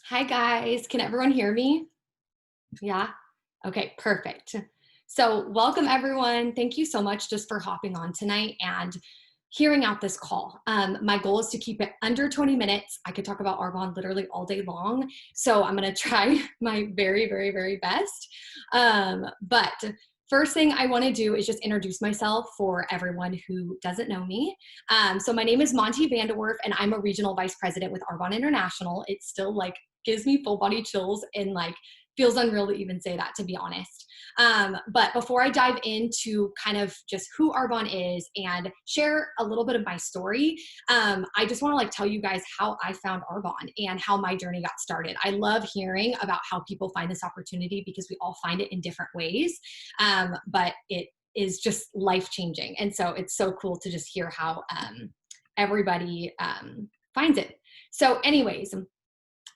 Hi guys, can everyone hear me? Yeah? Okay, perfect. So, welcome everyone. Thank you so much just for hopping on tonight and hearing out this call. My goal is to keep it under 20 minutes. I could talk about Arbonne literally all day long. So, I'm going to try my very, very, very best. But first thing I want to do is just introduce myself for everyone who doesn't know me. So, my name is Monti, and I'm a regional vice president with Arbonne International. It's still like gives me full body chills and like feels unreal to even say that, to be honest. But before I dive into kind of just who Arbonne is and share a little bit of my story, I just want to like tell you guys how I found Arbonne and how my journey got started. I love hearing about how people find this opportunity because we all find it in different ways, but it is just life changing, and so it's so cool to just hear how everybody finds it. So, anyways,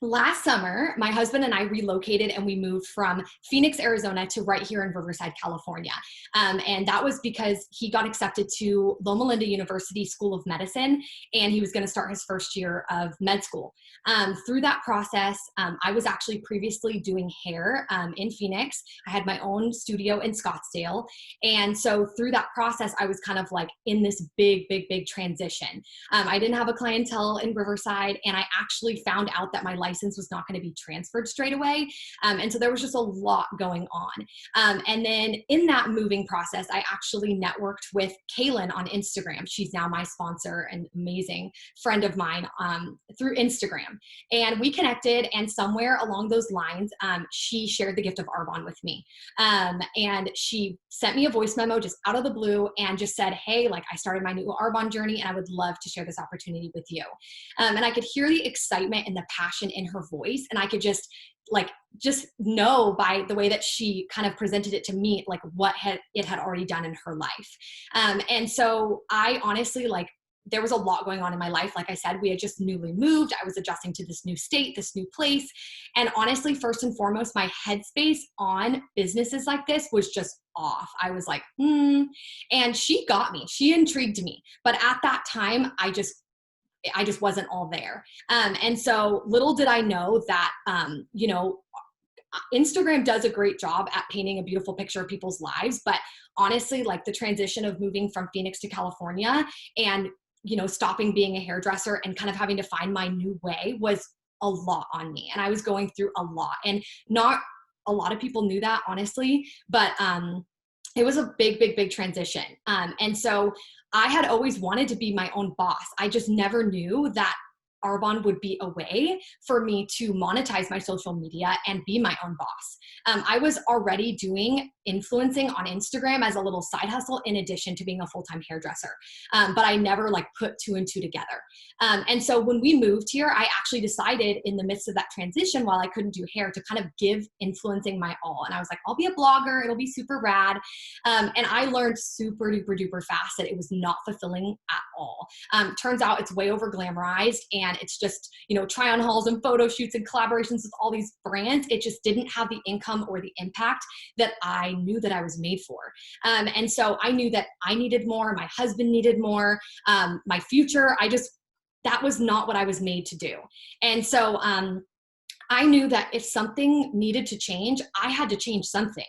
last summer, my husband and I relocated and we moved from Phoenix, Arizona to right here in Riverside, California. And that was because he got accepted to Loma Linda University School of Medicine and he was going to start his first year of med school. Through that process, I was actually previously doing hair in Phoenix. I had my own studio in Scottsdale. And so through that process, I was kind of like in this big, big, big transition. I didn't have a clientele in Riverside, and I actually found out that my license was not going to be transferred straight away. And so there was just a lot going on. And then in that moving process, I actually networked with Kaylin on Instagram. She's now my sponsor and amazing friend of mine through Instagram. And we connected, and somewhere along those lines, she shared the gift of Arbonne with me. And she sent me a voice memo just out of the blue and just said, hey, like I started my new Arbonne journey and I would love to share this opportunity with you. And I could hear the excitement and the passion in her voice. And I could just know by the way that she kind of presented it to me, like it had already done in her life. And so I honestly there was a lot going on in my life. Like I said, we had just newly moved. I was adjusting to this new state, this new place. And honestly, first and foremost, my headspace on businesses like this was just off. I was like, And she got me. She intrigued me. But at that time, I just wasn't all there. And so little did I know that, Instagram does a great job at painting a beautiful picture of people's lives. But honestly, like the transition of moving from Phoenix to California and, stopping being a hairdresser and kind of having to find my new way was a lot on me. And I was going through a lot, and not a lot of people knew that, honestly, but, it was a big, big, big transition. And so I had always wanted to be my own boss. I just never knew that Arbonne would be a way for me to monetize my social media and be my own boss. I was already doing influencing on Instagram as a little side hustle in addition to being a full-time hairdresser. But I never put two and two together. And so when we moved here, I actually decided in the midst of that transition, while I couldn't do hair, to kind of give influencing my all. And I was like, I'll be a blogger. It'll be super rad. And I learned super duper duper fast that it was not fulfilling at all. Turns out it's way over glamorized, and it's just, try on hauls and photo shoots and collaborations with all these brands. It just didn't have the income or the impact that I knew that I was made for. And so I knew that I needed more. My husband needed more. My future, that was not what I was made to do. And so, I knew that if something needed to change, I had to change something.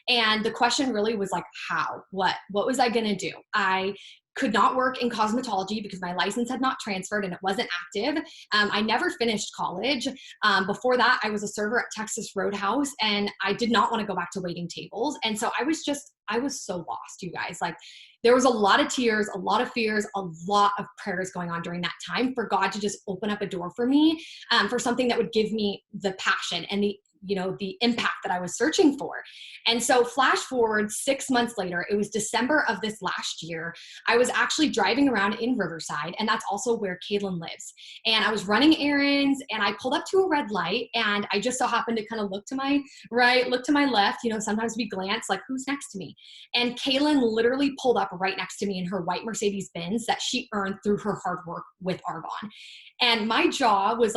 And the question really was like, how? What was I going to do? I could not work in cosmetology because my license had not transferred and it wasn't active. I never finished college. Before that, I was a server at Texas Roadhouse, and I did not want to go back to waiting tables. And so I was so lost, you guys. There was a lot of tears, a lot of fears, a lot of prayers going on during that time for God to just open up a door for me, for something that would give me the passion and the impact that I was searching for. And so flash forward 6 months later, it was December of this last year. I was actually driving around in Riverside, and that's also where Kaylin lives. And I was running errands, and I pulled up to a red light, and I just so happened to kind of look to my right, look to my left. Sometimes we glance like, who's next to me? And Kaylin literally pulled up right next to me in her white Mercedes Benz that she earned through her hard work with Arbonne. And my jaw was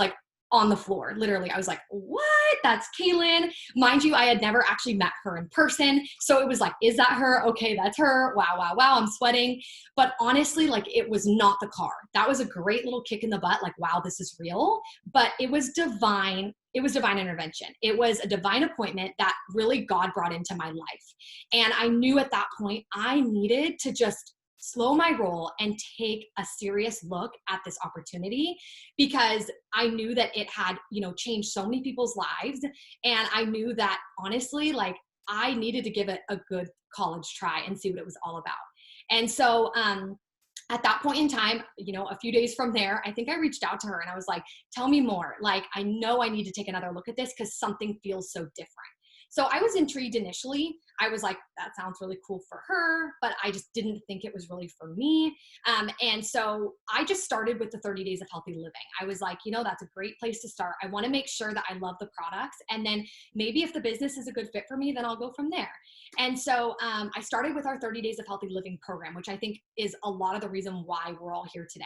on the floor. Literally, I was like, what? That's Kaylin. Mind you, I had never actually met her in person. So it was like, is that her? Okay, that's her. Wow, wow, wow. I'm sweating. But honestly, like it was not the car. That was a great little kick in the butt. Like, wow, this is real. But it was divine. It was divine intervention. It was a divine appointment that really God brought into my life. And I knew at that point I needed to just slow my roll and take a serious look at this opportunity, because I knew that it had, changed so many people's lives. And I knew that honestly, like I needed to give it a good college try and see what it was all about. And so, at that point in time, a few days from there, I think I reached out to her and I was like, tell me more. Like, I know I need to take another look at this because something feels so different. So I was intrigued initially. I was like, that sounds really cool for her, but I just didn't think it was really for me. And so I just started with the 30 days of healthy living. I was like, that's a great place to start. I want to make sure that I love the products. And then maybe if the business is a good fit for me, then I'll go from there. And so I started with our 30 days of healthy living program, which I think is a lot of the reason why we're all here today.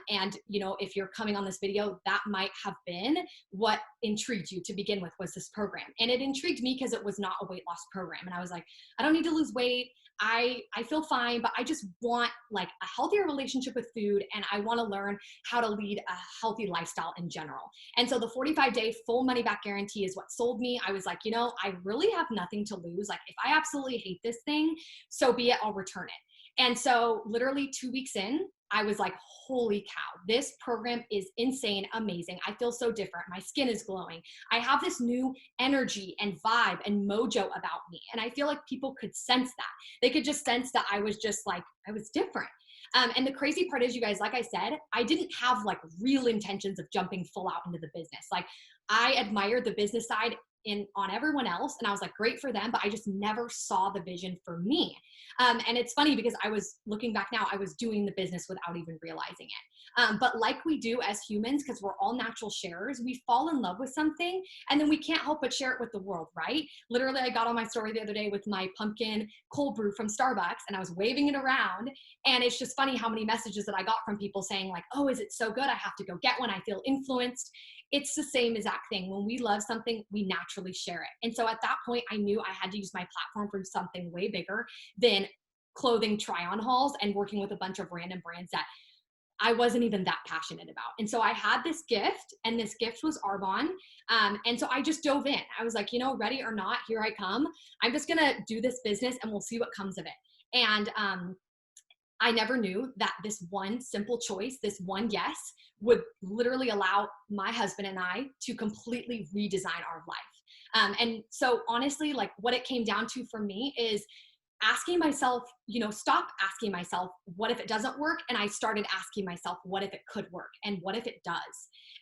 And if you're coming on this video, that might have been what intrigued you to begin with, was this program. And it intrigued me because it was not a weight loss program. And I was like, I don't need to lose weight. I feel fine, but I just want like a healthier relationship with food. And I want to learn how to lead a healthy lifestyle in general. And so the 45-day full money back guarantee is what sold me. I was like, I really have nothing to lose. Like if I absolutely hate this thing, so be it, I'll return it. And so literally 2 weeks in, I was like, holy cow, this program is insane, amazing. I feel so different. My skin is glowing. I have this new energy and vibe and mojo about me. And I feel like people could sense that. They could just sense that I was just like, I was different. And the crazy part is, you guys, like I said, I didn't have like real intentions of jumping full out into the business. Like I admired the business side on everyone else. And I was like, great for them, but I just never saw the vision for me. And it's funny because I was looking back now, I was doing the business without even realizing it. But like we do as humans, because we're all natural sharers, we fall in love with something and then we can't help but share it with the world, right? Literally, I got on my story the other day with my pumpkin cold brew from Starbucks and I was waving it around. And it's just funny how many messages that I got from people saying like, oh, is it so good? I have to go get one. I feel influenced. It's the same exact thing. When we love something, we naturally share it. And so at that point, I knew I had to use my platform for something way bigger than clothing try-on hauls and working with a bunch of random brands that I wasn't even that passionate about. And so I had this gift, and this gift was Arbonne. And so I just dove in. I was like, ready or not, here I come. I'm just going to do this business and we'll see what comes of it. And I never knew that this one simple choice, this one yes, would literally allow my husband and I to completely redesign our life. And so honestly, like what it came down to for me is asking myself, stop asking myself, what if it doesn't work? And I started asking myself, what if it could work? And what if it does?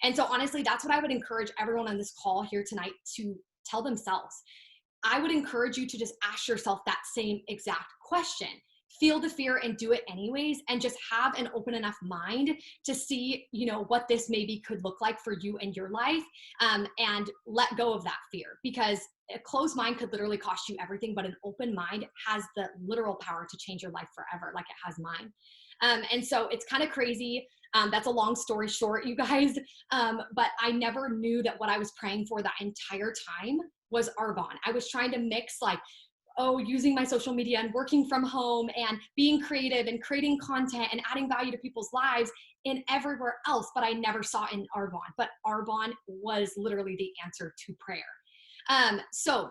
And so honestly, that's what I would encourage everyone on this call here tonight to tell themselves. I would encourage you to just ask yourself that same exact question. Feel the fear and do it anyways, and just have an open enough mind to see, what this maybe could look like for you and your life, and let go of that fear, because a closed mind could literally cost you everything, but an open mind has the literal power to change your life forever, like it has mine. And so it's kind of crazy. That's a long story short, you guys. But I never knew that what I was praying for that entire time was Arbonne. I was trying to mix using my social media and working from home and being creative and creating content and adding value to people's lives in everywhere else, but I never saw it in Arbonne. But Arbonne was literally the answer to prayer. So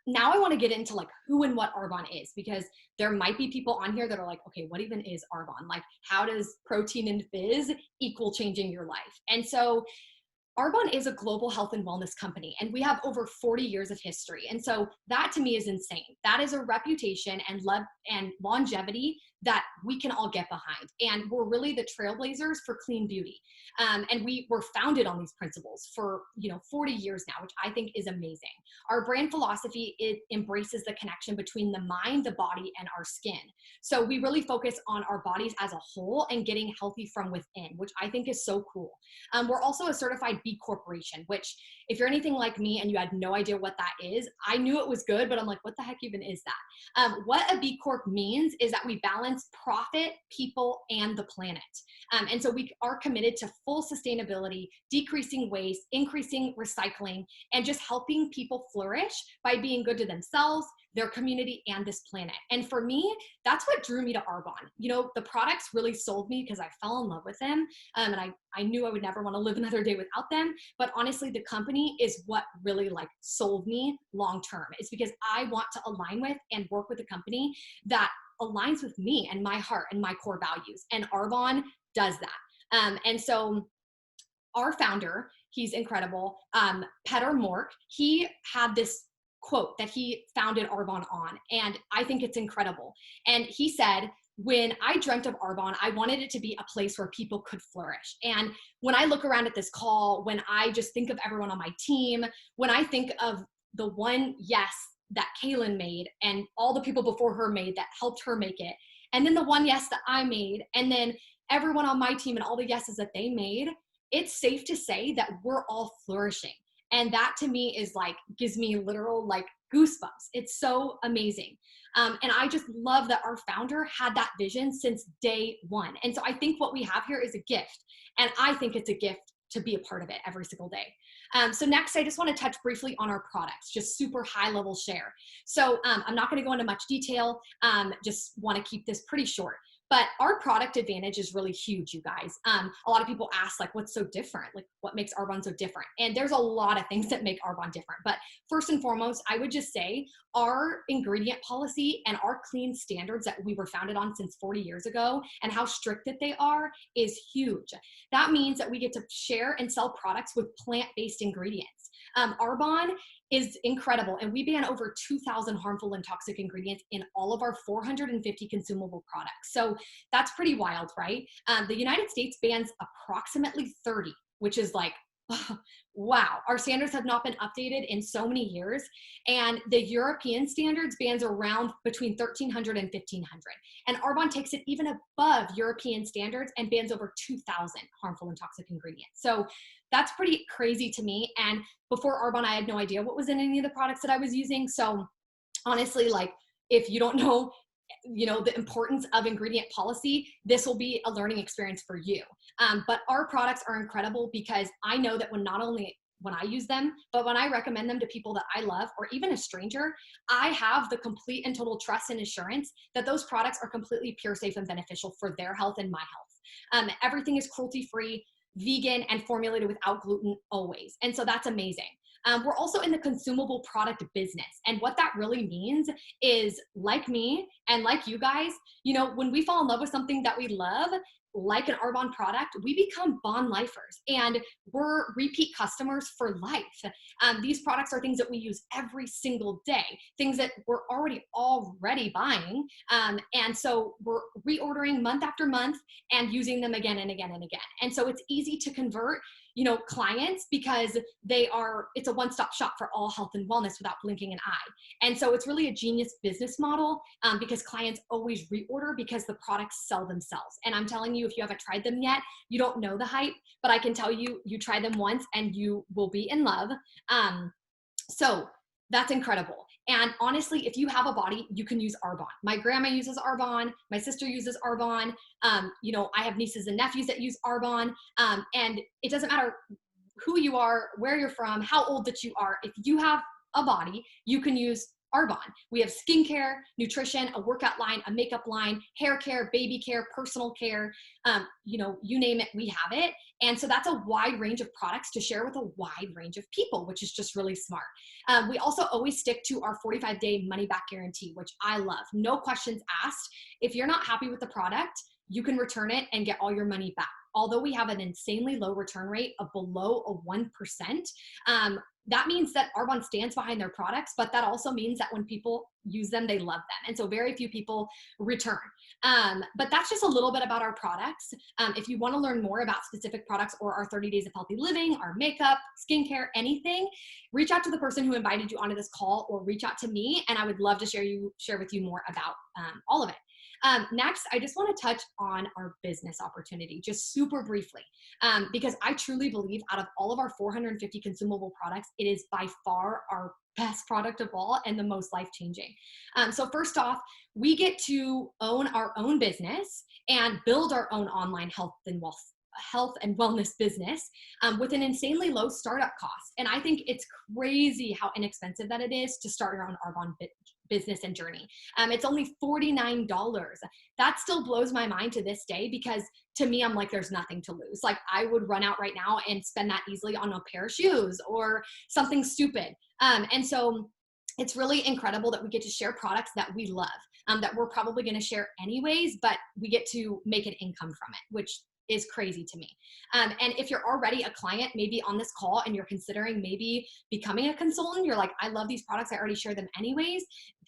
now I want to get into like who and what Arbonne is, because there might be people on here that are like, okay, what even is Arbonne? Like, how does protein and fizz equal changing your life? And so Arbonne is a global health and wellness company, and we have over 40 years of history. And so that to me is insane. That is a reputation and longevity that we can all get behind. And we're really the trailblazers for clean beauty. And we were founded on these principles for 40 years now, which I think is amazing. Our brand philosophy, it embraces the connection between the mind, the body, and our skin. So we really focus on our bodies as a whole and getting healthy from within, which I think is so cool. We're also a certified B Corporation, which if you're anything like me and you had no idea what that is, I knew it was good, but I'm like, what the heck even is that? What a B Corp means is that we balance balance profit, people, and the planet. And so we are committed to full sustainability, decreasing waste, increasing recycling, and just helping people flourish by being good to themselves, their community, and this planet. And for me, that's what drew me to Arbonne. You know, the products really sold me because I fell in love with them. And I knew I would never want to live another day without them. But honestly, the company is what really like sold me long term. It's because I want to align with and work with a company that aligns with me and my heart and my core values. And Arbonne does that. And so our founder, he's incredible, Peter Mork, he had this quote that he founded Arbonne on, and I think it's incredible. And he said, when I dreamt of Arbonne, I wanted it to be a place where people could flourish. And when I look around at this call, when I just think of everyone on my team, when I think of the one yes that Kaylin made and all the people before her made that helped her make it, and then the one yes that I made, and then everyone on my team and all the yeses that they made, it's safe to say that we're all flourishing. And that to me is like, gives me literal like goosebumps. It's so amazing. And I just love that our founder had that vision since day one. And so I think what we have here is a gift. And I think it's a gift to be a part of it every single day. So next, I just want to touch briefly on our products, just super high level share. So I'm not going to go into much detail, just want to keep this pretty short. But our product advantage is really huge, you guys. A lot of people ask, like, what's so different? Like, what makes Arbonne so different? And there's a lot of things that make Arbonne different. But first and foremost, I would just say our ingredient policy and our clean standards that we were founded on since 40 years ago and how strict that they are is huge. That means that we get to share and sell products with plant-based ingredients. Arbonne is incredible, and we ban over 2,000 harmful and toxic ingredients in all of our 450 consumable products. So that's pretty wild, right? The United States bans approximately 30, which is like, wow, our standards have not been updated in so many years. And the European standards bans around between 1,300 and 1,500. And Arbonne takes it even above European standards and bans over 2,000 harmful and toxic ingredients. So that's pretty crazy to me. And before Arbonne, I had no idea what was in any of the products that I was using. So honestly, like, if you don't know, the importance of ingredient policy, this will be a learning experience for you. But our products are incredible because I know that not only when I use them, but when I recommend them to people that I love or even a stranger, I have the complete and total trust and assurance that those products are completely pure, safe, and beneficial for their health and my health. Everything is cruelty-free, vegan, and formulated without gluten always. And so that's amazing. We're also in the consumable product business. And what that really means is, like me and like you guys, when we fall in love with something that we love, like an Arbonne product, we become bond lifers and we're repeat customers for life. These products are things that we use every single day, things that we're already buying. And so we're reordering month after month and using them again and again and again. And so it's easy to convert clients because it's a one-stop shop for all health and wellness without blinking an eye. And so it's really a genius business model because clients always reorder because the products sell themselves. And I'm telling you, if you haven't tried them yet, you don't know the hype, but I can tell you, you try them once and you will be in love. So that's incredible. And honestly, if you have a body, you can use Arbonne. My grandma uses Arbonne. My sister uses Arbonne. I have nieces and nephews that use Arbonne. And it doesn't matter who you are, where you're from, how old that you are. If you have a body, you can use Arbonne. We have skincare, nutrition, a workout line, a makeup line, hair care, baby care, personal care, you name it, we have it. And so that's a wide range of products to share with a wide range of people, which is just really smart. We also always stick to our 45-day money-back guarantee, which I love. No questions asked. If you're not happy with the product, you can return it and get all your money back. Although we have an insanely low return rate of below a 1%, that means that Arbonne stands behind their products, but that also means that when people use them, they love them. And so very few people return. But that's just a little bit about our products. If you want to learn more about specific products or our 30 days of healthy living, our makeup, skincare, anything, reach out to the person who invited you onto this call or reach out to me. And I would love to share with you more about all of it. Next, I just want to touch on our business opportunity, just super briefly, because I truly believe out of all of our 450 consumable products, it is by far our best product of all and the most life-changing. So first off, we get to own our own business and build our own online health and wellness business with an insanely low startup cost. And I think it's crazy how inexpensive that it is to start your own Arbonne business and journey. It's only $49. That still blows my mind to this day, because to me, I'm like, there's nothing to lose. Like, I would run out right now and spend that easily on a pair of shoes or something stupid. And so it's really incredible that we get to share products that we love, that we're probably going to share anyways, but we get to make an income from it, which is crazy to me. And if you're already a client, maybe on this call, and you're considering maybe becoming a consultant, you're like, I love these products, I already share them anyways.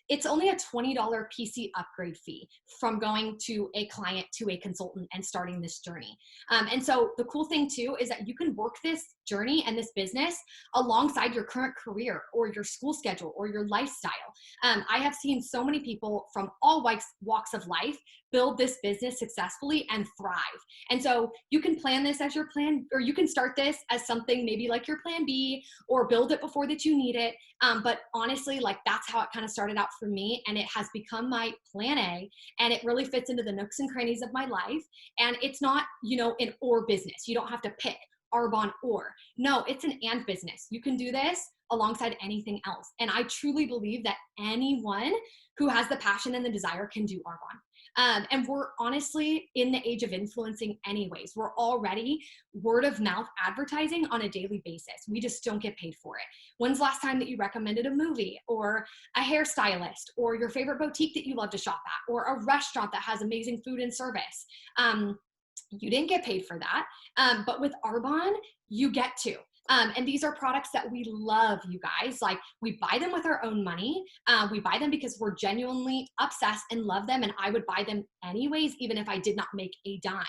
It's only a $20 PC upgrade fee from going to a client to a consultant and starting this journey. And so the cool thing too is that you can work this journey and this business alongside your current career or your school schedule or your lifestyle. I have seen so many people from all walks of life build this business successfully and thrive. And so you can plan this as your plan, or you can start this as something maybe like your plan B, or build it before that you need it. But honestly, like, that's how it kind of started out for me. And it has become my plan A, and it really fits into the nooks and crannies of my life. And it's not, an or business. You don't have to pick Arbonne or. No, it's an and business. You can do this alongside anything else. And I truly believe that anyone who has the passion and the desire can do Arbonne. And we're honestly in the age of influencing anyways. We're already word of mouth advertising on a daily basis. We just don't get paid for it. When's the last time that you recommended a movie or a hairstylist or your favorite boutique that you love to shop at, or a restaurant that has amazing food and service? You didn't get paid for that. But with Arbonne, you get to. And these are products that we love, you guys. Like, we buy them with our own money. We buy them because we're genuinely obsessed and love them. And I would buy them anyways, even if I did not make a dime.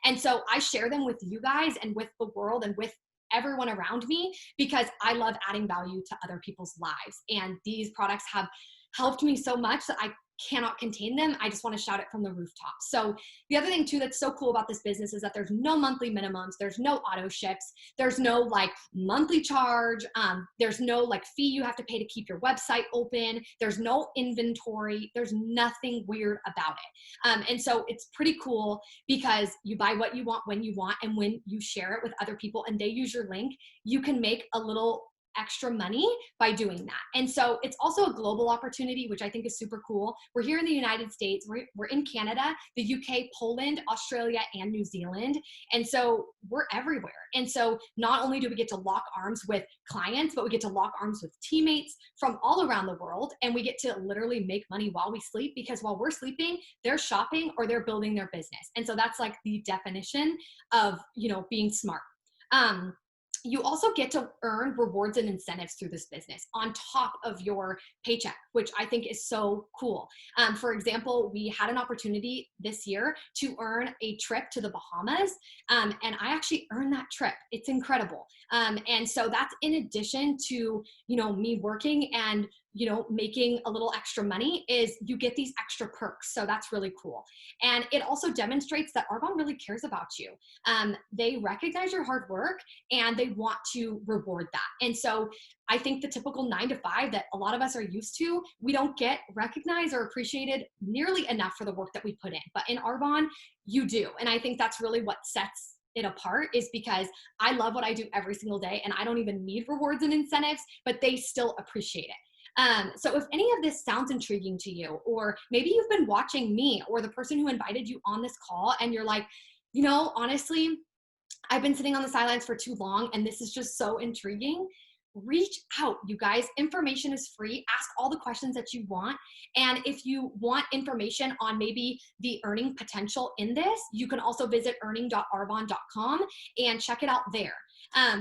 And so I share them with you guys and with the world and with everyone around me, because I love adding value to other people's lives. And these products have helped me so much that I cannot contain them. I just want to shout it from the rooftops. So the other thing too that's so cool about this business is that there's no monthly minimums, there's no auto ships, there's no like monthly charge, there's no like fee you have to pay to keep your website open, there's no inventory, there's nothing weird about it. And so it's pretty cool, because you buy what you want when you want, and when you share it with other people and they use your link, you can make a little extra money by doing that. And so it's also a global opportunity, which I think is super cool. We're here in the United States, we're in Canada, the UK, Poland, Australia, and New Zealand. And so we're everywhere. And so not only do we get to lock arms with clients, but we get to lock arms with teammates from all around the world. And we get to literally make money while we sleep, because while we're sleeping, they're shopping or they're building their business. And so that's like the definition of, being smart. You also get to earn rewards and incentives through this business on top of your paycheck, which I think is so cool. For example, we had an opportunity this year to earn a trip to the Bahamas, and I actually earned that trip. It's incredible. And so that's in addition to, me working and making a little extra money, is you get these extra perks. So that's really cool. And it also demonstrates that Arbonne really cares about you. They recognize your hard work and they want to reward that. And so I think the typical 9 to 5 that a lot of us are used to, we don't get recognized or appreciated nearly enough for the work that we put in. But in Arbonne, you do. And I think that's really what sets it apart, is because I love what I do every single day and I don't even need rewards and incentives, but they still appreciate it. So if any of this sounds intriguing to you, or maybe you've been watching me or the person who invited you on this call and you're like, honestly, I've been sitting on the sidelines for too long and this is just so intriguing, reach out, you guys. Information is free. Ask all the questions that you want. And if you want information on maybe the earning potential in this, you can also visit earning.arbonne.com and check it out there.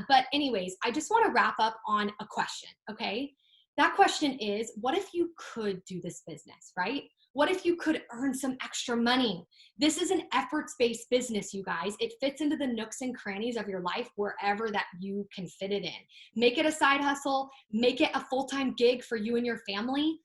But anyways, I just want to wrap up on a question, okay? That question is, what if you could do this business, right? What if you could earn some extra money? This is an efforts-based business, you guys. It fits into the nooks and crannies of your life wherever that you can fit it in. Make it a side hustle, make it a full-time gig for you and your family.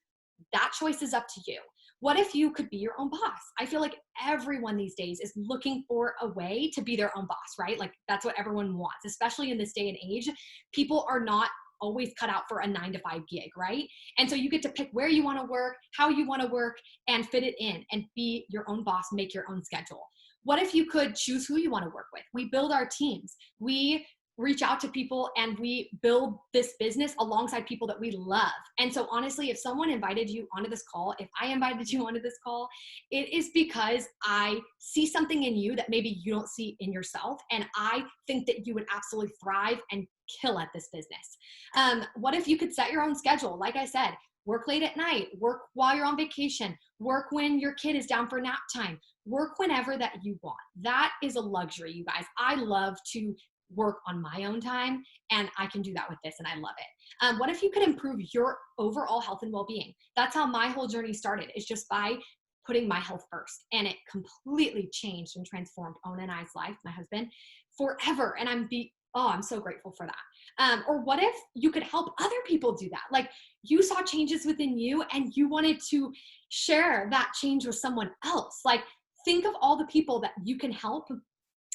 That choice is up to you. What if you could be your own boss? I feel like everyone these days is looking for a way to be their own boss, right? Like, that's what everyone wants, especially in this day and age. People are not always cut out for a 9 to 5 gig, right? And so you get to pick where you want to work, how you want to work, and fit it in and be your own boss, make your own schedule. What if you could choose who you want to work with? We build our teams. We reach out to people and we build this business alongside people that we love. And so honestly, if someone invited you onto this call, if I invited you onto this call, it is because I see something in you that maybe you don't see in yourself. And I think that you would absolutely thrive and kill at this business. What if you could set your own schedule? Like I said, work late at night, work while you're on vacation, work when your kid is down for nap time, work whenever that you want. That is a luxury, you guys. I love to work on my own time, and I can do that with this, and I love it. What if you could improve your overall health and well-being? That's how my whole journey started, is just by putting my health first, and it completely changed and transformed Owen and I's life, my husband, forever. And I'm so grateful for that. Or what if you could help other people do that? Like, you saw changes within you and you wanted to share that change with someone else. Like, think of all the people that you can help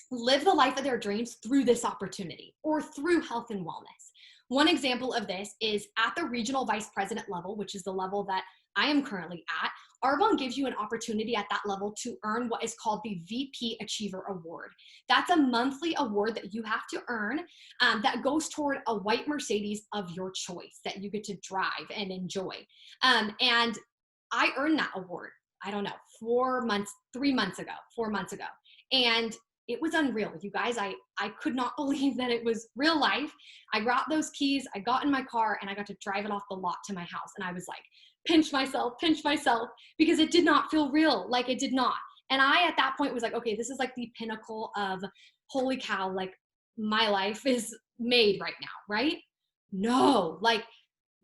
live the life of their dreams through this opportunity or through health and wellness. One example of this is at the regional vice president level, which is the level that I am currently at. Arbonne gives you an opportunity at that level to earn what is called the VP Achiever Award. That's a monthly award that you have to earn that goes toward a white Mercedes of your choice that you get to drive and enjoy. And I earned that award, I don't know, 4 months ago. And it was unreal, you guys. I could not believe that it was real life. I got those keys, I got in my car, and I got to drive it off the lot to my house. And I was like, pinch myself, because it did not feel real. Like, it did not. And I, at that point, was like, okay, this is like the pinnacle of, holy cow, like, my life is made right now, right? No, like,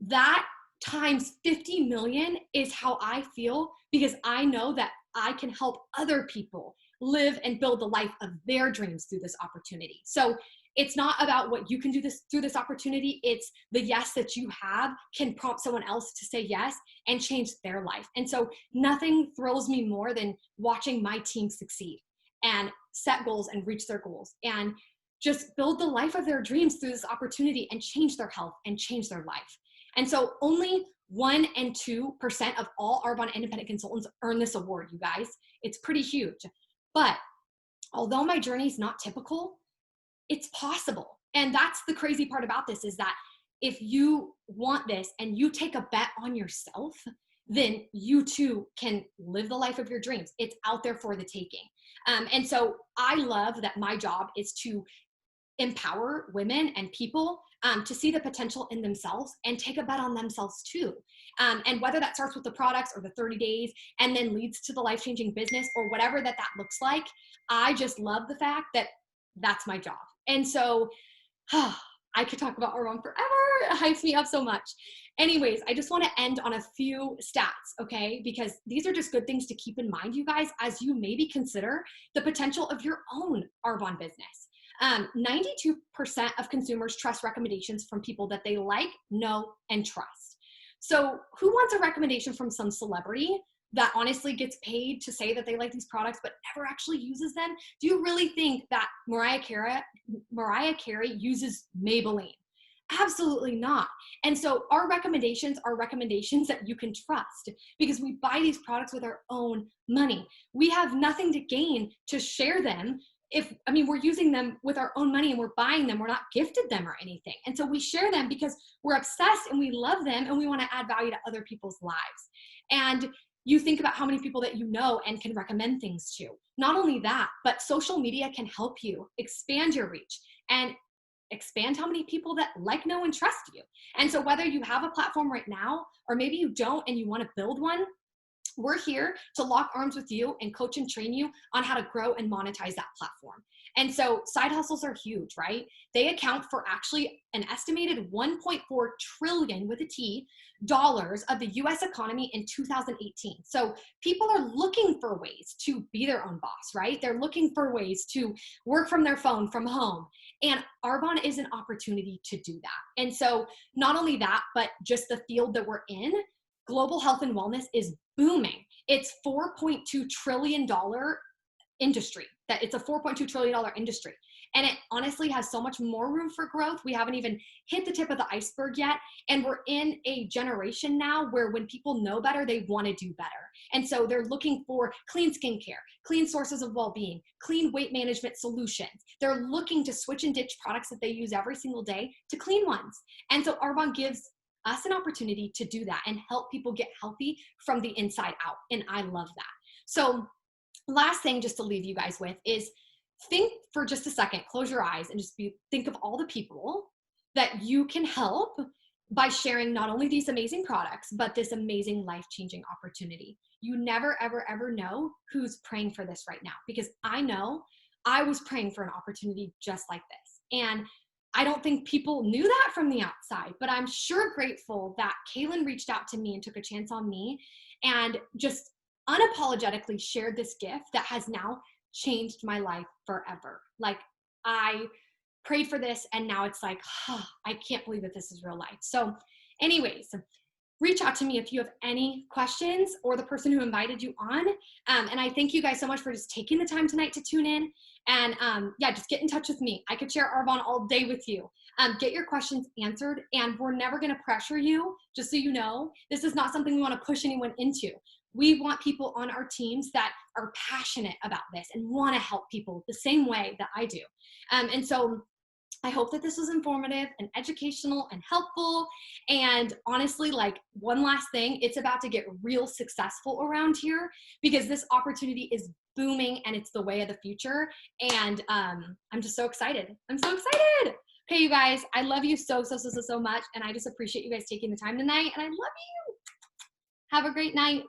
that times 50 million is how I feel, because I know that I can help other people live and build the life of their dreams through this opportunity. So it's not about what you can do through this opportunity. It's the yes that you have can prompt someone else to say yes and change their life. And so nothing thrills me more than watching my team succeed and set goals and reach their goals and just build the life of their dreams through this opportunity and change their health and change their life. And so only 1% and 2% of all Arbonne independent consultants earn this award, you guys. It's pretty huge. But although my journey is not typical, it's possible. And that's the crazy part about this, is that if you want this and you take a bet on yourself, then you too can live the life of your dreams. It's out there for the taking. And so I love that my job is to empower women and people to see the potential in themselves and take a bet on themselves too. And whether that starts with the products or the 30 days and then leads to the life-changing business or whatever that looks like, I just love the fact that that's my job. And so I could talk about Arbonne forever. It hypes me up so much. Anyways, I just want to end on a few stats, okay? Because these are just good things to keep in mind, you guys, as you maybe consider the potential of your own Arbonne business. 92% of consumers trust recommendations from people that they like, know, and trust. So who wants a recommendation from some celebrity that honestly gets paid to say that they like these products but never actually uses them? Do you really think that Mariah Carey uses Maybelline? Absolutely not. And so our recommendations are recommendations that you can trust, because we buy these products with our own money. We have nothing to gain to share them. We're using them with our own money and we're buying them. We're not gifted them or anything. And so we share them because we're obsessed and we love them and we want to add value to other people's lives. And you think about how many people that you know and can recommend things to. Not only that, but social media can help you expand your reach and expand how many people that like, know, and trust you. And so whether you have a platform right now, or maybe you don't and you want to build one, we're here to lock arms with you and coach and train you on how to grow and monetize that platform. And so side hustles are huge, right? They account for actually an estimated 1.4 trillion with a T dollars of the US economy in 2018. So people are looking for ways to be their own boss, right? They're looking for ways to work from their phone, from home. And Arbonne is an opportunity to do that. And so not only that, but just the field that we're in, global health and wellness is booming. It's $4.2 trillion industry, that it's a $4.2 trillion industry. And it honestly has so much more room for growth. We haven't even hit the tip of the iceberg yet. And we're in a generation now where when people know better, they want to do better. And so they're looking for clean skincare, clean sources of well-being, clean weight management solutions. They're looking to switch and ditch products that they use every single day to clean ones. And so Arbonne gives us an opportunity to do that and help people get healthy from the inside out. And I love that. So last thing just to leave you guys with is think for just a second, close your eyes and just think of all the people that you can help by sharing not only these amazing products, but this amazing life-changing opportunity. You never, ever, ever know who's praying for this right now, because I know I was praying for an opportunity just like this. And I don't think people knew that from the outside, but I'm sure grateful that Kaylin reached out to me and took a chance on me and just unapologetically shared this gift that has now changed my life forever. Like, I prayed for this and now it's like, oh, I can't believe that this is real life. So anyways, reach out to me if you have any questions, or the person who invited you on. And I thank you guys so much for just taking the time tonight to tune in. And yeah, just get in touch with me. I could share Arbonne all day with you. Get your questions answered, and we're never going to pressure you, just so you know. This is not something we want to push anyone into. We want people on our teams that are passionate about this and want to help people the same way that I do. And so I hope that this was informative and educational and helpful. And honestly, like, one last thing, it's about to get real successful around here, because this opportunity is booming and it's the way of the future. And I'm just so excited. I'm so excited. Okay, you guys, I love you so much. And I just appreciate you guys taking the time tonight. And I love you. Have a great night.